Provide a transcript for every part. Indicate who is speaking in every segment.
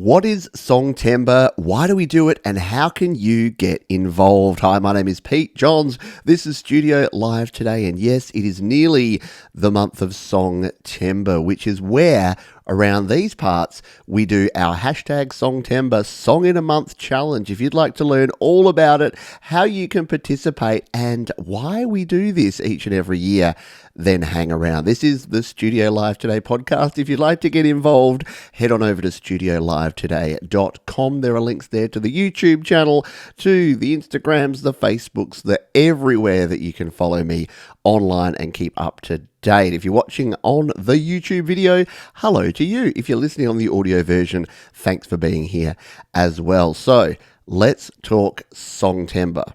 Speaker 1: What is Songtember? Why do we do it? And how can you get involved? Hi, my name is Pete Johns. This is Studio Live today. And yes, it is nearly the month of Songtember, which is where around these parts we do our hashtag Songtember Song in a Month challenge. If you'd like to learn all about it, how you can participate and why we do this each and every year, then hang around. This is the Studio Live Today podcast. If you'd like to get involved, head on over to studiolivetoday.com. There are links there to the YouTube channel, to the Instagrams, the Facebooks, the everywhere that you can follow me online and keep up to date. If you're watching on the YouTube video, hello to you. If you're listening on the audio version, thanks for being here as well. So let's talk Songtember.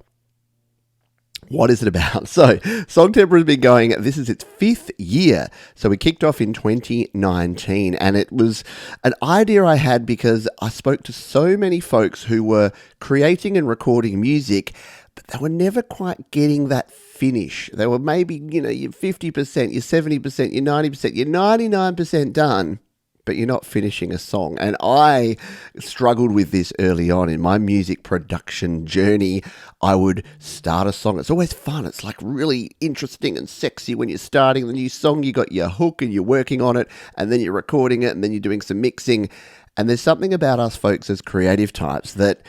Speaker 1: What is it about? So, Songtember has been going, this is its 5th year. So we kicked off in 2019, and it was an idea I had because I spoke to so many folks who were creating and recording music, but they were never quite getting that finish. They were maybe, you're 50%, you're 70%, you're 90%, you're 99% done, but you're not finishing a song. And I struggled with this early on in my music production journey. I would start a song. It's always fun. It's like really interesting and sexy when you're starting the new song. You got your hook and you're working on it, and then you're recording it, and then you're doing some mixing. And there's something about us folks as creative types that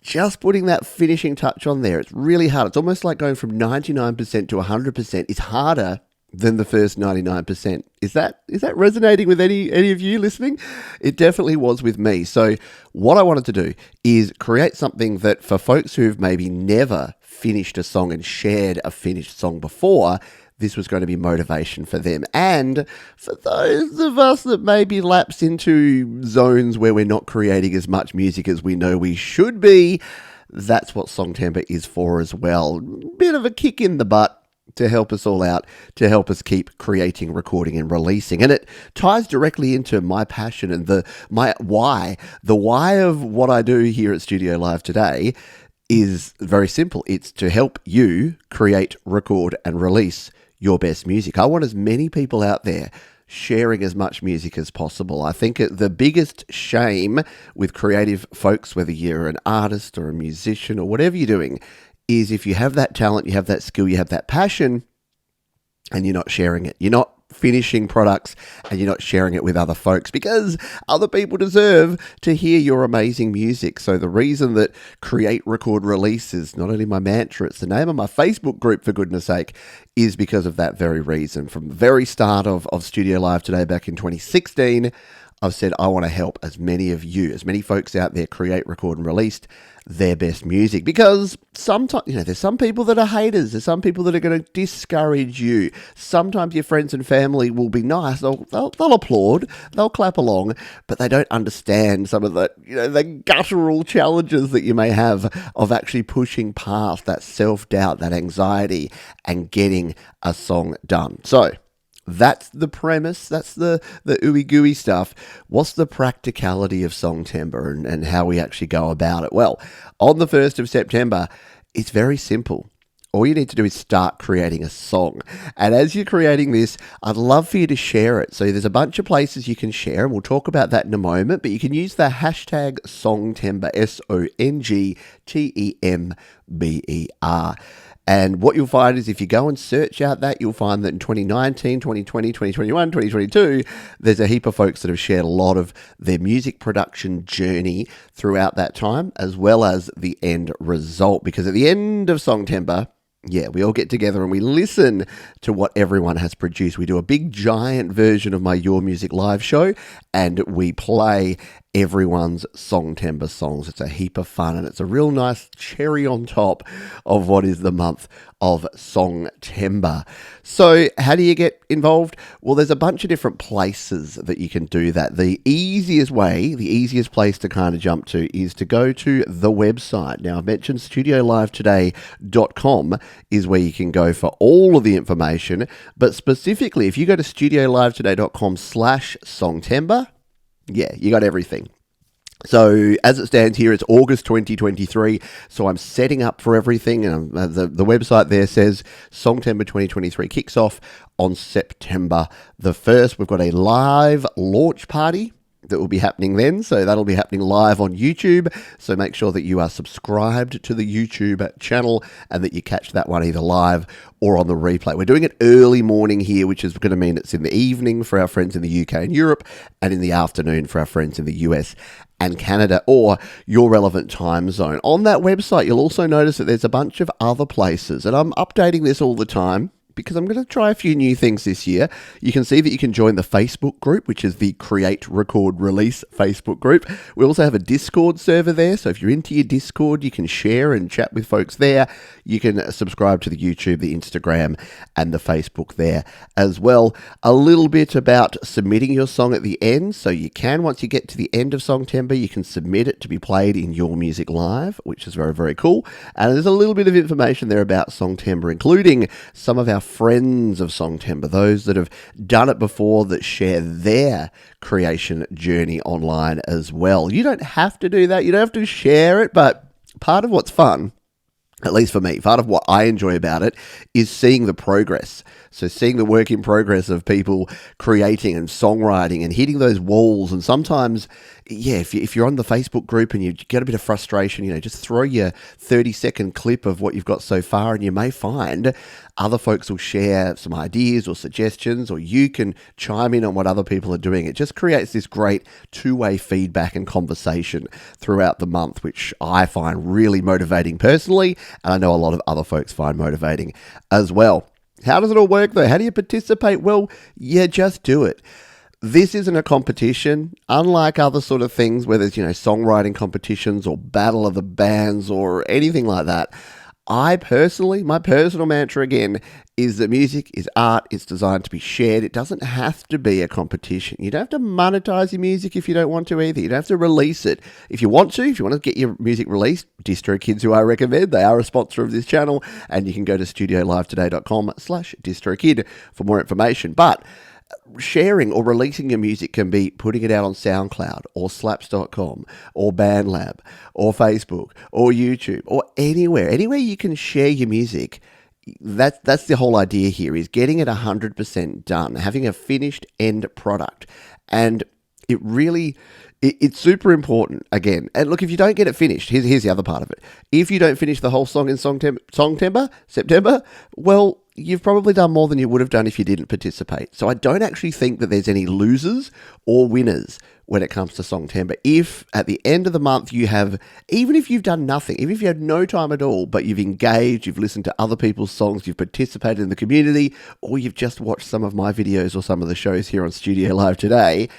Speaker 1: just putting that finishing touch on there, it's really hard. It's almost like going from 99% to 100% is harder than the first 99%. Is that resonating with any of you listening? It definitely was with me. So what I wanted to do is create something that for folks who've maybe never finished a song and shared a finished song before, this was going to be motivation for them. And for those of us that maybe lapse into zones where we're not creating as much music as we know we should be, that's what Songtember is for as well. Bit of a kick in the butt to help us all out, to help us keep creating, recording, and releasing. And it ties directly into my passion and my why. The why of what I do here at Studio Live today is very simple. It's to help you create, record, and release your best music. I want as many people out there sharing as much music as possible. I think the biggest shame with creative folks, whether you're an artist or a musician or whatever you're doing, is if you have that talent, you have that skill, you have that passion, and you're not sharing it. You're not finishing products and you're not sharing it with other folks because other people deserve to hear your amazing music. So the reason that create, record, release is not only my mantra, it's the name of my Facebook group, for goodness sake, is because of that very reason. From the very start of Studio Live Today back in 2016, I've said I want to help as many of you, as many folks out there create, record, and release their best music. Because sometimes, there's some people that are haters. There's some people that are going to discourage you. Sometimes your friends and family will be nice. They'll applaud. They'll clap along, but they don't understand some of the, the guttural challenges that you may have of actually pushing past that self-doubt, that anxiety, and getting a song done. So that's the premise. That's the ooey gooey stuff. What's the practicality of Songtember and how we actually go about it? Well, on the 1st of September, it's very simple. All you need to do is start creating a song. And as you're creating this, I'd love for you to share it. So there's a bunch of places you can share, and we'll talk about that in a moment, but you can use the hashtag Songtember, SONGTEMBER. And what you'll find is if you go and search out that, you'll find that in 2019, 2020, 2021, 2022, there's a heap of folks that have shared a lot of their music production journey throughout that time, as well as the end result. Because at the end of Songtember, we all get together and we listen to what everyone has produced. We do a big giant version of my Your Music live show, and we play everyone's Songtember songs. It's a heap of fun, and it's a real nice cherry on top of what is the month of Songtember. So how do you get involved? Well, there's a bunch of different places that you can do that. The easiest place to kind of jump to is to go to the website. Now, I've mentioned studiolivetoday.com is where you can go for all of the information, but specifically, if you go to studiolivetoday.com/Songtember, you got everything. So as it stands here, it's August 2023. So I'm setting up for everything. And the website there says Songtember 2023 kicks off on September the 1st. We've got a live launch party that will be happening then. So that'll be happening live on YouTube. So make sure that you are subscribed to the YouTube channel and that you catch that one either live or on the replay. We're doing it early morning here, which is going to mean it's in the evening for our friends in the UK and Europe, and in the afternoon for our friends in the US and Canada, or your relevant time zone. On that website, you'll also notice that there's a bunch of other places, and I'm updating this all the time because I'm going to try a few new things this year. You can see that you can join the Facebook group, which is the Create, Record, Release Facebook group. We also have a Discord server there, so if you're into your Discord, you can share and chat with folks there. You can subscribe to the YouTube, the Instagram, and the Facebook there as well. A little bit about submitting your song at the end. So you can, once you get to the end of Songtember, you can submit it to be played in Your Music Live, which is very, very cool. And there's a little bit of information there about Songtember, including some of our friends of Songtember, those that have done it before, that share their creation journey online as well. You don't have to do that. You don't have to share it, but part of what's fun, at least for me, part of what I enjoy about it is seeing the progress. So seeing the work in progress of people creating and songwriting and hitting those walls. And sometimes, yeah, if you're on the Facebook group and you get a bit of frustration, just throw your 30-second clip of what you've got so far, and you may find other folks will share some ideas or suggestions, or you can chime in on what other people are doing. It just creates this great two-way feedback and conversation throughout the month, which I find really motivating personally, and I know a lot of other folks find motivating as well. How does it all work, though? How do you participate? Well, yeah, just do it. This isn't a competition, unlike other sort of things where there's, songwriting competitions or battle of the bands or anything like that. My personal mantra again, is that music is art. It's designed to be shared. It doesn't have to be a competition. You don't have to monetize your music if you don't want to either. You don't have to release it. If you want to get your music released, DistroKids, who I recommend, they are a sponsor of this channel, and you can go to studiolivetoday.com/distrokid for more information. But sharing or releasing your music can be putting it out on SoundCloud or slaps.com or BandLab or Facebook or YouTube or anywhere you can share your music. That's the whole idea here, is getting it 100% done, having a finished end product. And it really, it's super important, again. And look, if you don't get it finished, here's the other part of it. If you don't finish the whole song in September, well, you've probably done more than you would have done if you didn't participate. So I don't actually think that there's any losers or winners when it comes to Songtember. If at the end of the month you have, even if you've done nothing, even if you had no time at all, but you've engaged, you've listened to other people's songs, you've participated in the community, or you've just watched some of my videos or some of the shows here on Studio Live Today,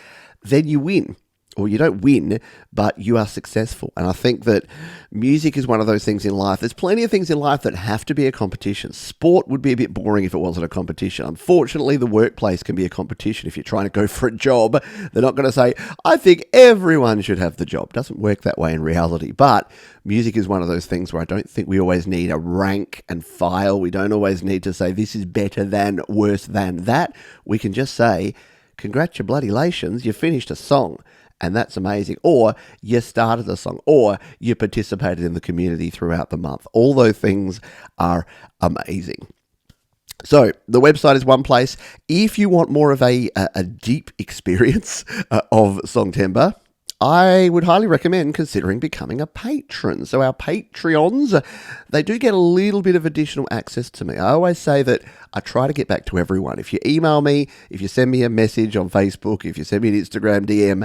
Speaker 1: then you win. Or you don't win, but you are successful. And I think that music is one of those things in life. There's plenty of things in life that have to be a competition. Sport would be a bit boring if it wasn't a competition. Unfortunately, the workplace can be a competition. If you're trying to go for a job, they're not going to say, I think everyone should have the job. It doesn't work that way in reality. But music is one of those things where I don't think we always need a rank and file. We don't always need to say this is better than, worse than that. We can just say, congratulations, you finished a song. And that's amazing. Or you started a song, or you participated in the community throughout the month. All those things are amazing. So the website is one place. If you want more of a deep experience of Songtember, I would highly recommend considering becoming a patron. So our Patreons, they do get a little bit of additional access to me. I always say that I try to get back to everyone. If you email me, if you send me a message on Facebook, if you send me an Instagram DM,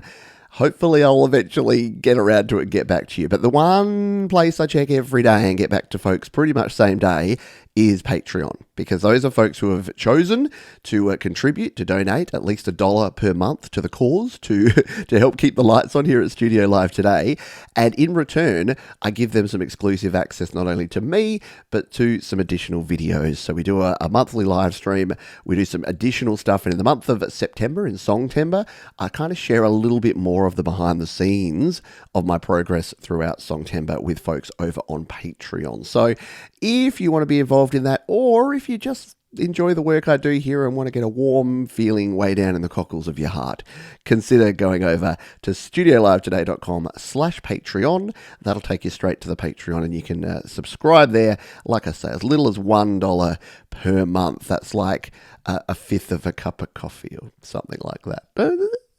Speaker 1: hopefully I'll eventually get around to it and get back to you. But the one place I check every day and get back to folks pretty much same day is Patreon, because those are folks who have chosen to contribute, to donate at least $1 per month to the cause to help keep the lights on here at Studio Live Today. And in return, I give them some exclusive access not only to me, but to some additional videos. So we do a monthly live stream. We do some additional stuff. And in the month of September, in Songtember, I kind of share a little bit more of the behind the scenes of my progress throughout Songtember with folks over on Patreon. So if you want to be involved in that, or if you just enjoy the work I do here and want to get a warm feeling way down in the cockles of your heart, consider going over to studiolivetoday.com/Patreon. That'll take you straight to the Patreon, and you can subscribe there, like I say, as little as $1 per month. That's like a fifth of a cup of coffee or something like that.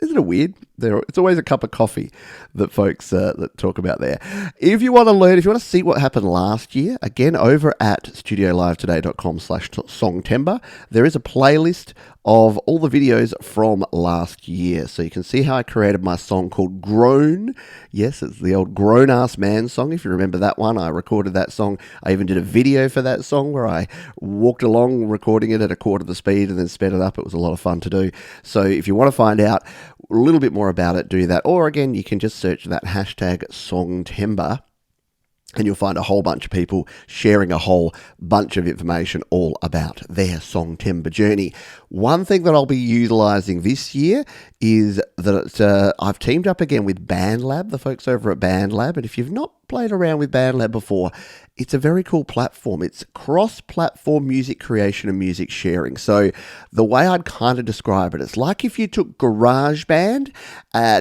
Speaker 1: Isn't it weird? It's always a cup of coffee that folks that talk about there. If you want to learn, if you want to see what happened last year, again, over at studiolive.today.com/Songtember, there is a playlist of all the videos from last year. So you can see how I created my song called Grown. Yes, it's the old Grown Ass Man song. If you remember that one, I recorded that song. I even did a video for that song where I walked along recording it at a quarter the speed and then sped it up. It was a lot of fun to do. So if you want to find out a little bit more about it, do that. Or again, you can just search that hashtag Songtember, and you'll find a whole bunch of people sharing a whole bunch of information all about their Songtember journey. One thing that I'll be utilizing this year is that I've teamed up again with BandLab, the folks over at BandLab. And if you've not played around with BandLab before, it's a very cool platform. It's cross-platform music creation and music sharing. So the way I'd kind of describe it, it's like if you took GarageBand,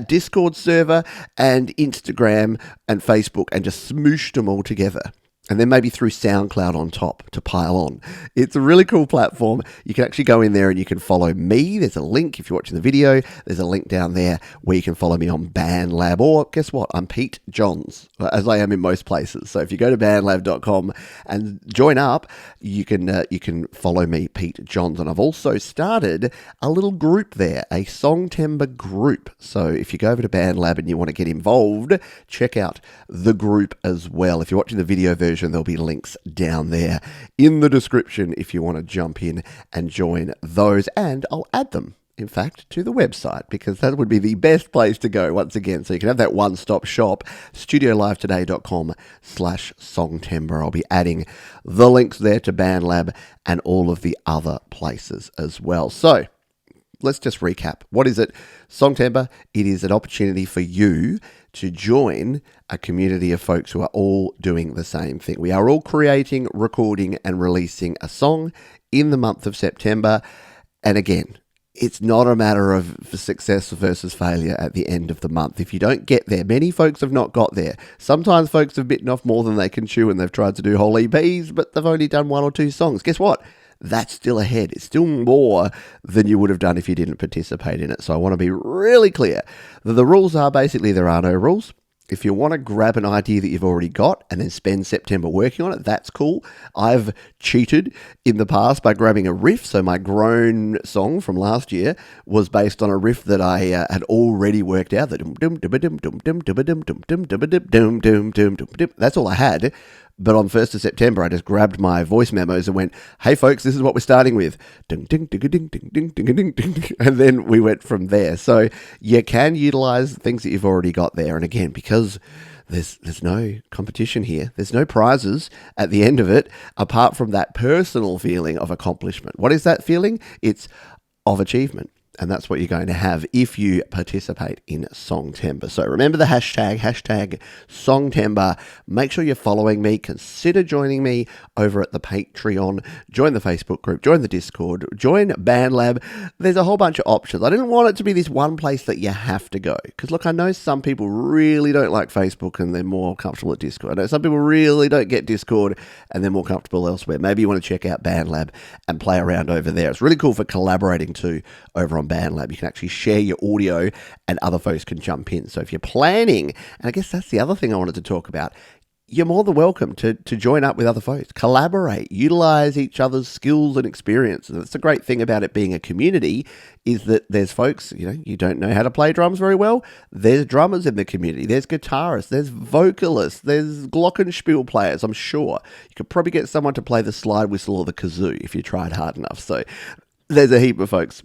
Speaker 1: Discord server, and Instagram and Facebook and just smooshed them all together. And then maybe threw SoundCloud on top to pile on. It's a really cool platform. You can actually go in there and you can follow me. There's a link if you're watching the video. There's a link down there where you can follow me on BandLab. Or guess what? I'm Pete Johns, as I am in most places. So if you go to bandlab.com and join up, you can follow me, Pete Johns. And I've also started a little group there, a Songtember group. So if you go over to BandLab and you want to get involved, check out the group as well. If you're watching the video version, there'll be links down there in the description if you want to jump in and join those, and I'll add them, in fact, to the website, because that would be the best place to go once again. So you can have that one-stop shop, studiolivetoday.com/Songtember. I'll be adding the links there to BandLab and all of the other places as well. So let's just recap. What is it? Songtember, it is an opportunity for you to join a community of folks who are all doing the same thing. We are all creating, recording, and releasing a song in the month of September. And again, it's not a matter of success versus failure at the end of the month. If you don't get there, many folks have not got there. Sometimes folks have bitten off more than they can chew and they've tried to do whole EPs, but they've only done 1 or 2 songs. Guess what? That's still ahead. It's still more than you would have done if you didn't participate in it. So I want to be really clear that the rules are basically there are no rules. If you want to grab an idea that you've already got and then spend September working on it, that's cool. I've cheated in the past by grabbing a riff. So my Grown song from last year was based on a riff that I had already worked out. That's all I had. But on 1st of September, I just grabbed my voice memos and went, hey, folks, this is what we're starting with. And then we went from there. So you can utilize things that you've already got there. And again, because there's no competition here, there's no prizes at the end of it, apart from that personal feeling of accomplishment. What is that feeling? It's of achievement. And that's what you're going to have if you participate in Songtember. So remember the hashtag Songtember. Make sure you're following me. Consider joining me over at the Patreon. Join the Facebook group. Join the Discord. Join BandLab. There's a whole bunch of options. I didn't want it to be this one place that you have to go. Because look, I know some people really don't like Facebook and they're more comfortable at Discord. I know some people really don't get Discord and they're more comfortable elsewhere. Maybe you want to check out BandLab and play around over there. It's really cool for collaborating too over on BandLab. You can actually share your audio and other folks can jump in. So if you're planning, and I guess that's the other thing I wanted to talk about, you're more than welcome to join up with other folks, collaborate, utilize each other's skills and experience. And that's the great thing about it being a community, is that there's folks, you don't know how to play drums very well. There's drummers in the community. There's guitarists. There's vocalists. There's glockenspiel players, I'm sure. You could probably get someone to play the slide whistle or the kazoo if you tried hard enough. So there's a heap of folks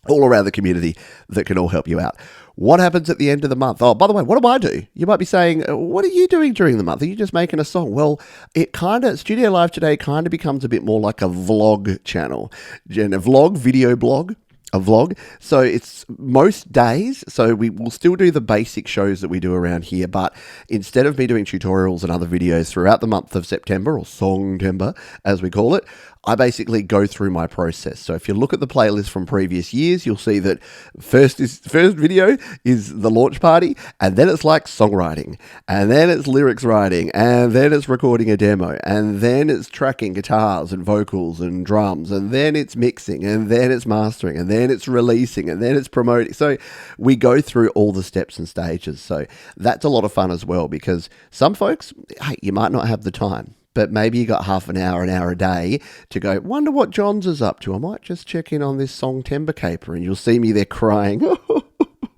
Speaker 1: all around the community that can all help you out. What happens at the end of the month? Oh, by the way, what do I do? You might be saying, what are you doing during the month? Are you just making a song? Well, Studio Live Today kind of becomes a bit more like a vlog channel. And a vlog, video blog, a vlog. So it's most days. So we will still do the basic shows that we do around here. But instead of me doing tutorials and other videos throughout the month of September, or Songtember, as we call it, I basically go through my process. So if you look at the playlist from previous years, you'll see that first video is the launch party, and then it's like songwriting, and then it's lyrics writing, and then it's recording a demo, and then it's tracking guitars and vocals and drums, and then it's mixing, and then it's mastering, and then then it's releasing, and then it's promoting. So we go through all the steps and stages. So that's a lot of fun as well, because some folks, hey, you might not have the time, but maybe you got half an hour a day to go, wonder what Johns is up to. I might just check in on this Songtember caper, and you'll see me there crying.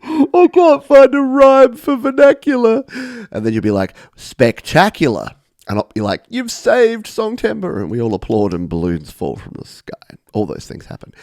Speaker 1: I can't find a rhyme for vernacular. And then you'll be like, spectacular. And I'll be like, you've saved Songtember. And we all applaud and balloons fall from the sky. All those things happen.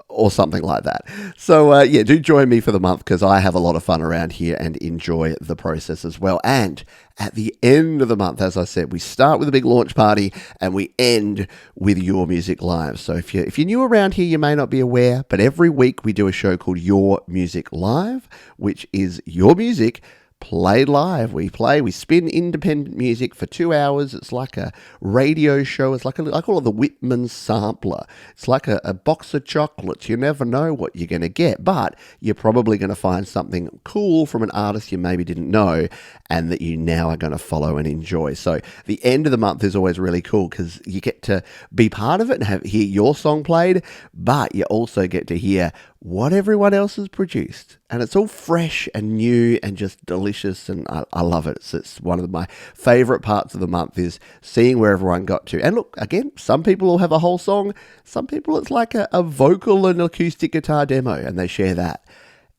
Speaker 1: Or something like that. So, do join me for the month, because I have a lot of fun around here and enjoy the process as well. And at the end of the month, as I said, we start with a big launch party and we end with Your Music Live. So if you're new around here, you may not be aware, but every week we do a show called Your Music Live, which is your music played live. We spin independent music for 2 hours. It's like a radio show. It's like I call it the Whitman sampler. It's like a box of chocolates. You never know what you're going to get, but you're probably going to find something cool from an artist you maybe didn't know and that you now are going to follow and enjoy. So the end of the month is always really cool, because you get to be part of it and hear your song played, but you also get to hear what everyone else has produced. And it's all fresh and new and just delicious, and I love it. It's one of my favourite parts of the month, is seeing where everyone got to. And look, again, some people will have a whole song. Some people it's like a vocal and acoustic guitar demo, and they share that.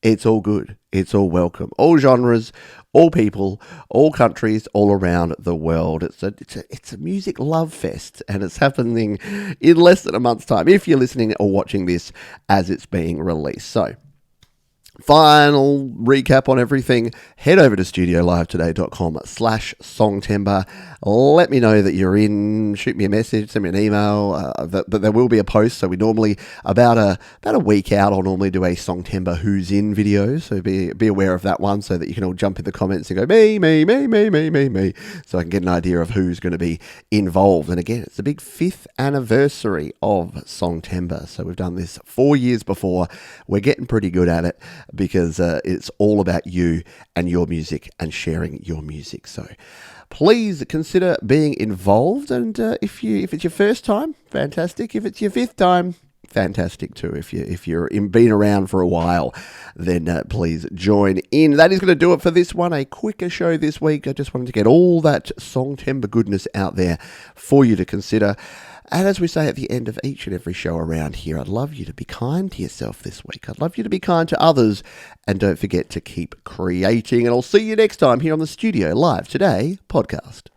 Speaker 1: It's all good. It's all welcome. All genres, all people, all countries, all around the world. It's a music love fest, and it's happening in less than a month's time, if you're listening or watching this as it's being released. So, final recap on everything. Head over to studiolivetoday.com/Songtember. Let me know that you're in. Shoot me a message, send me an email. But there will be a post. So we normally, about a week out, I'll normally do a Songtember Who's In video. So be aware of that one, so that you can all jump in the comments and go, me, so I can get an idea of who's going to be involved. And again, it's the big 5th anniversary of Songtember. So we've done this 4 years before. We're getting pretty good at it, because it's all about you and your music and sharing your music. So please consider being involved. And if it's your first time, fantastic. If it's your 5th time, fantastic too. If you're been around for a while, then please join in. That is going to do it for this one. A quicker show this week. I just wanted to get all that Songtember goodness out there for you to consider. And as we say at the end of each and every show around here, I'd love you to be kind to yourself this week. I'd love you to be kind to others. And don't forget to keep creating. And I'll see you next time here on the Studio Live Today podcast.